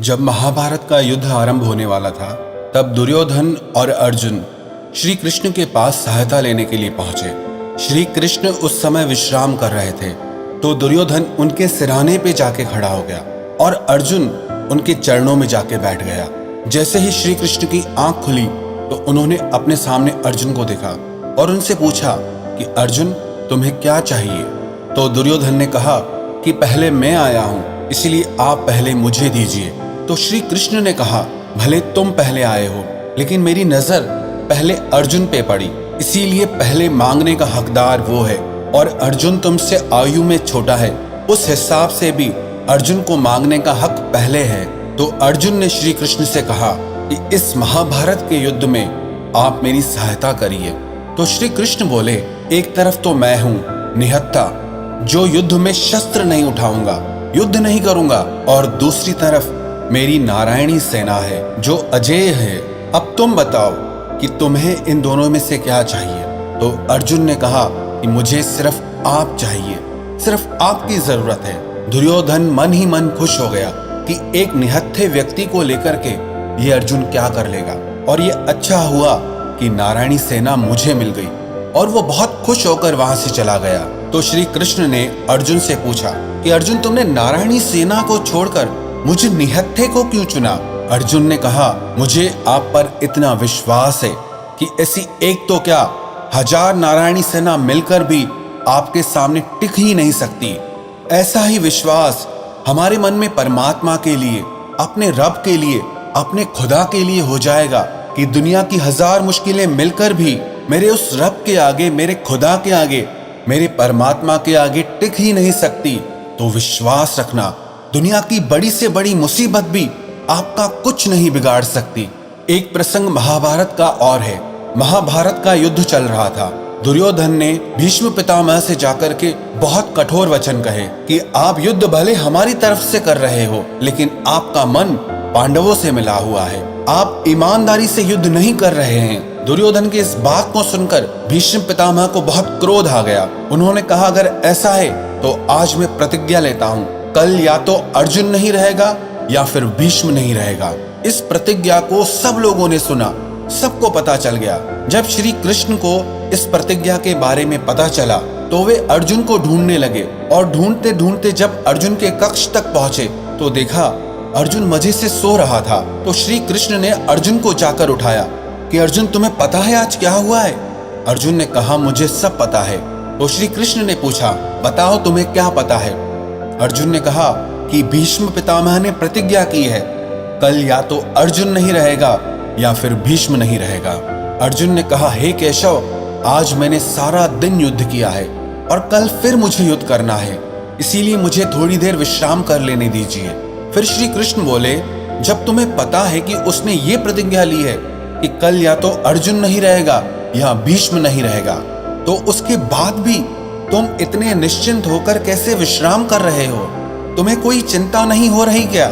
जब महाभारत का युद्ध आरंभ होने वाला था, तब दुर्योधन और अर्जुन श्री कृष्ण के पास सहायता लेने के लिए पहुंचे। श्री कृष्ण उस समय विश्राम कर रहे थे, तो दुर्योधन उनके सिरहाने पे जाके खड़ा हो गया और अर्जुन उनके चरणों में जाके बैठ गया। जैसे ही श्री कृष्ण की आंख खुली तो उन्होंने अपने सामने अर्जुन को देखा और उनसे पूछा कि अर्जुन, तुम्हें क्या चाहिए? तो दुर्योधन ने कहा कि पहले मैं आया हूं, इसलिए आप पहले मुझे दीजिए। तो श्री कृष्ण ने कहा, भले तुम पहले आए हो, लेकिन मेरी नजर पहले अर्जुन पे पड़ी, इसीलिए पहले मांगने का हकदार वो है, और अर्जुन तुमसे आयु में छोटा है, उस हिसाब से भी अर्जुन को मांगने का हक पहले है। तो अर्जुन ने श्री कृष्ण से कहा कि इस महाभारत के युद्ध में आप मेरी सहायता करिए। तो श्री कृष्ण बोले, एक तरफ तो मैं हूँ निहत्था, जो युद्ध में शस्त्र नहीं उठाऊंगा, युद्ध नहीं करूंगा, और दूसरी तरफ मेरी नारायणी सेना है जो अजेय है। अब तुम बताओ कि तुम्हें इन दोनों में से क्या चाहिए? तो अर्जुन ने कहा कि मुझे सिर्फ आप चाहिए, सिर्फ आपकी जरूरत है। दुर्योधन मन ही मन खुश हो गया कि एक निहत्थे व्यक्ति को लेकर के ये अर्जुन क्या कर लेगा, और ये अच्छा हुआ कि नारायणी सेना मुझे मिल गई, और वो बहुत खुश होकर वहां से चला गया। तो श्री कृष्ण ने अर्जुन से पूछा कि अर्जुन, तुमने नारायणी सेना को छोड़कर मुझे निहत्थे को क्यों चुना? अर्जुन ने कहा, मुझे आप पर इतना विश्वास है कि ऐसी एक तो क्या, 1000 नारायणी सेना मिलकर भी आपके सामने टिक ही नहीं सकती। ऐसा ही विश्वास हमारे मन में परमात्मा के लिए, अपने रब के लिए, अपने खुदा के लिए हो जाएगा कि दुनिया की 1000 मुश्किलें मिलकर भी मेरे उस रब के आगे, मेरे खुदा के आगे, मेरे परमात्मा के आगे टिक ही नहीं सकती। तो विश्वास रखना, दुनिया की बड़ी से बड़ी मुसीबत भी आपका कुछ नहीं बिगाड़ सकती। एक प्रसंग महाभारत का और है। महाभारत का युद्ध चल रहा था। दुर्योधन ने भीष्म पितामह से जाकर के बहुत कठोर वचन कहे कि आप युद्ध भले हमारी तरफ से कर रहे हो, लेकिन आपका मन पांडवों से मिला हुआ है, आप ईमानदारी से युद्ध नहीं कर रहे हैं। दुर्योधन की इस बात को सुनकर भीष्म पितामह को बहुत क्रोध आ गया। उन्होंने कहा, अगर ऐसा है तो आज मैं प्रतिज्ञा लेता हूँ, कल या तो अर्जुन नहीं रहेगा या फिर भीष्म नहीं रहेगा। इस प्रतिज्ञा को सब लोगों ने सुना, सबको पता चल गया। जब श्री कृष्ण को इस प्रतिज्ञा के बारे में पता चला तो वे अर्जुन को ढूंढने लगे, और ढूंढते ढूंढते जब अर्जुन के कक्ष तक पहुंचे तो देखा अर्जुन मजे से सो रहा था। तो श्री कृष्ण ने अर्जुन को जाकर उठाया कि अर्जुन, तुम्हें पता है आज क्या हुआ है? अर्जुन ने कहा, मुझे सब पता है। तो श्री कृष्ण ने पूछा, बताओ तुम्हें क्या पता है? अर्जुन ने कहा कि भीष्म पितामह ने प्रतिज्ञा की है, कल या तो अर्जुन नहीं रहेगा या फिर भीष्म नहीं रहेगा। अर्जुन ने कहा, हे केशव, आज मैंने सारा दिन युद्ध किया है और कल फिर मुझे युद्ध करना है, इसीलिए मुझे थोड़ी देर विश्राम कर लेने दीजिए। फिर श्री कृष्ण बोले, जब तुम्हें पता है कि उसने ये प्रतिज्ञा ली है कि कल या तो अर्जुन नहीं रहेगा या भीष्म नहीं रहेगा, तो उसके बाद भी तुम इतने निश्चिंत होकर कैसे विश्राम कर रहे हो? तुम्हें कोई चिंता नहीं हो रही क्या?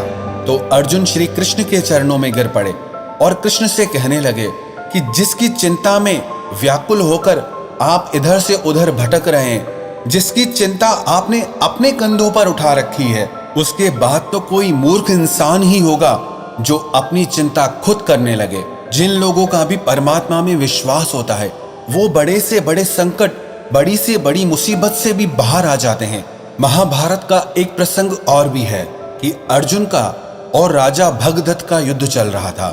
तो अर्जुन श्री कृष्ण के चरणों में गिर पड़े और कृष्ण से कहने लगे कि जिसकी चिंता में व्याकुल होकर आप इधर से उधर भटक रहे हैं, जिसकी चिंता आपने अपने कंधों पर उठा रखी है, उसके बाद तो कोई मूर्ख इंसान ही होगा जो अपनी चिंता खुद करने लगे। जिन लोगों का भी परमात्मा में विश्वास होता है, वो बड़े से बड़े संकट, बड़ी से बड़ी मुसीबत से भी बाहर आ जाते हैं। महाभारत का एक प्रसंग और भी है कि अर्जुन का और राजा भगदत्त का युद्ध चल रहा था,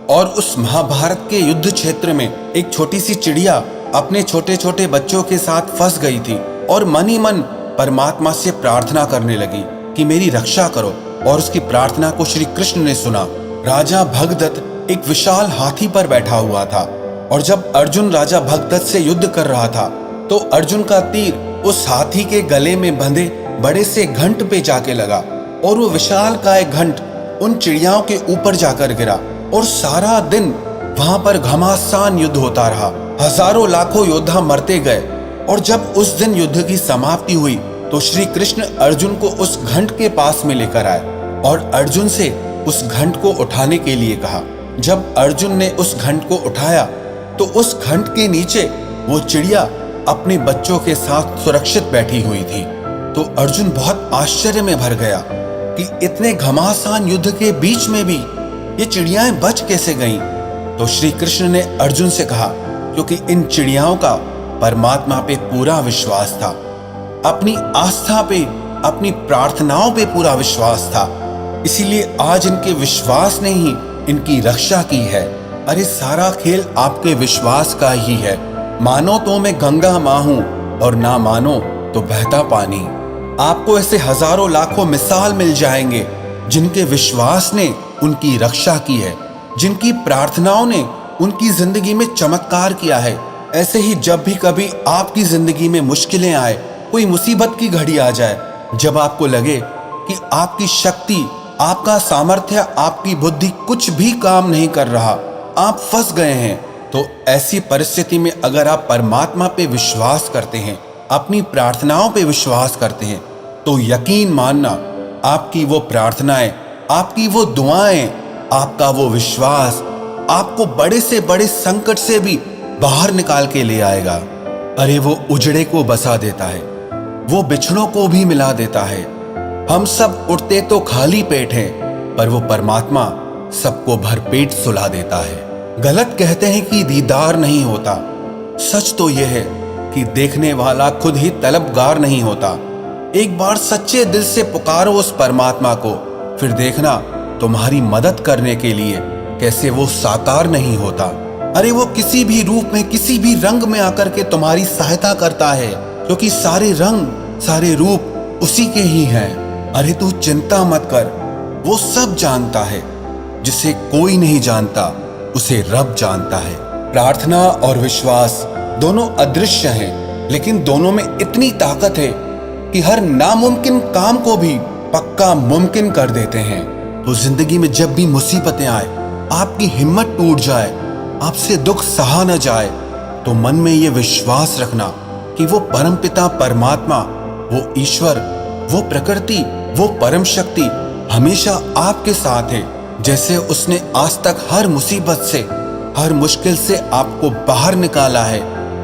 और उस महाभारत के युद्ध क्षेत्र में एक छोटी सी चिड़िया अपने छोटे छोटे बच्चों के साथ फंस गई थी और मन ही मन परमात्मा से प्रार्थना करने लगी कि मेरी रक्षा करो, और उसकी प्रार्थना को श्री कृष्ण ने सुना। राजा भगदत्त एक विशाल हाथी पर बैठा हुआ था, और जब अर्जुन राजा भगदत्त से युद्ध कर रहा था तो अर्जुन का तीर उस हाथी के गले में बंधे बड़े से घंट पे जाके लगा, और वो विशाल काय घंट उन चिड़ियाओं के ऊपर जाकर गिरा, और सारा दिन वहां पर घमासान युद्ध होता रहा। हजारों लाखों योद्धा मरते गए, और जब उस दिन युद्ध की समाप्ति हुई तो श्री कृष्ण अर्जुन को उस घंट के पास में लेकर आए और अर्जुन से उस घंट को उठाने के लिए कहा। जब अर्जुन ने उस घंट को उठाया तो उस घंट के नीचे वो चिड़िया अपने बच्चों के साथ सुरक्षित बैठी हुई थी। तो अर्जुन बहुत आश्चर्य में भर गया कि इतने घमासान युद्ध के बीच में भी ये चिड़ियाएं बच कैसे गईं? तो श्री कृष्ण ने अर्जुन से कहा, क्योंकि इन चिड़ियाओं का परमात्मा पे पूरा विश्वास था, अपनी आस्था पे, अपनी प्रार्थनाओं पे पूरा विश्वास था। इसीलिए आज इनके विश्वास ने ही इनकी रक्षा की है। अरे सारा खेल आपके विश्वास का ही है। मानो तो मैं गंगा मां हूं और ना मानो तो बहता पानी। आपको ऐसे हजारों लाखों मिसाल मिल जाएंगे जिनके विश्वास ने उनकी रक्षा की है, जिनकी प्रार्थनाओं ने उनकी जिंदगी में चमत्कार किया है। ऐसे ही जब भी कभी आपकी जिंदगी में मुश्किलें आए, कोई मुसीबत की घड़ी आ जाए, जब आपको लगे कि आपकी शक्ति, आपका सामर्थ्य, आपकी बुद्धि कुछ भी काम नहीं कर रहा, आप फंस गए हैं, तो ऐसी परिस्थिति में अगर आप परमात्मा पे विश्वास करते हैं, अपनी प्रार्थनाओं पे विश्वास करते हैं, तो यकीन मानना आपकी वो प्रार्थनाएं, आपकी वो दुआएं, आपका वो विश्वास आपको बड़े से बड़े संकट से भी बाहर निकाल के ले आएगा। अरे वो उजड़े को बसा देता है, वो बिछड़ों को भी मिला देता है। हम सब उठते तो खाली पेट हैं, पर वो परमात्मा सबको भरपेट सुला देता है। गलत कहते हैं कि दीदार नहीं होता, सच तो यह है कि देखने वाला खुद ही तलबगार नहीं होता। एक बार सच्चे दिल से पुकारो उस परमात्मा को, फिर देखना तुम्हारी मदद करने के लिए कैसे वो साकार नहीं होता। अरे वो किसी भी रूप में, किसी भी रंग में आकर के तुम्हारी सहायता करता है, क्योंकि सारे रंग, सारे रूप उसी के ही हैं। अरे तू चिंता मत कर, वो सब जानता है। जिसे कोई नहीं जानता उसे रब जानता है। प्रार्थना और विश्वास दोनों अदृश्य हैं, लेकिन दोनों में इतनी ताकत है कि हर नामुमकिन काम को भी पक्का मुमकिन कर देते हैं। तो जिंदगी में जब भी मुसीबतें आए, आपकी हिम्मत टूट जाए, आपसे दुख सहा न जाए, तो मन में ये विश्वास रखना कि वो परमपिता परमात्मा, वो ईश्वर, वो प्रकृति, वो परम शक्ति हमेशा आपके साथ है। जैसे उसने आज तक हर मुसीबत से, हर मुश्किल से आपको बाहर निकाला है,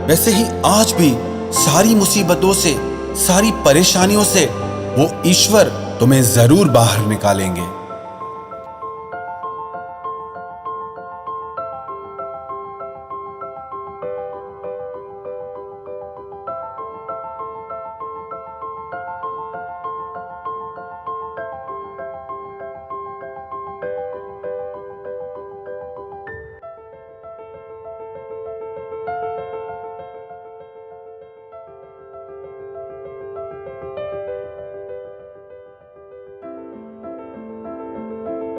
वैसे ही आज भी सारी मुसीबतों से, सारी परेशानियों से वो ईश्वर तुम्हें जरूर बाहर निकालेंगे।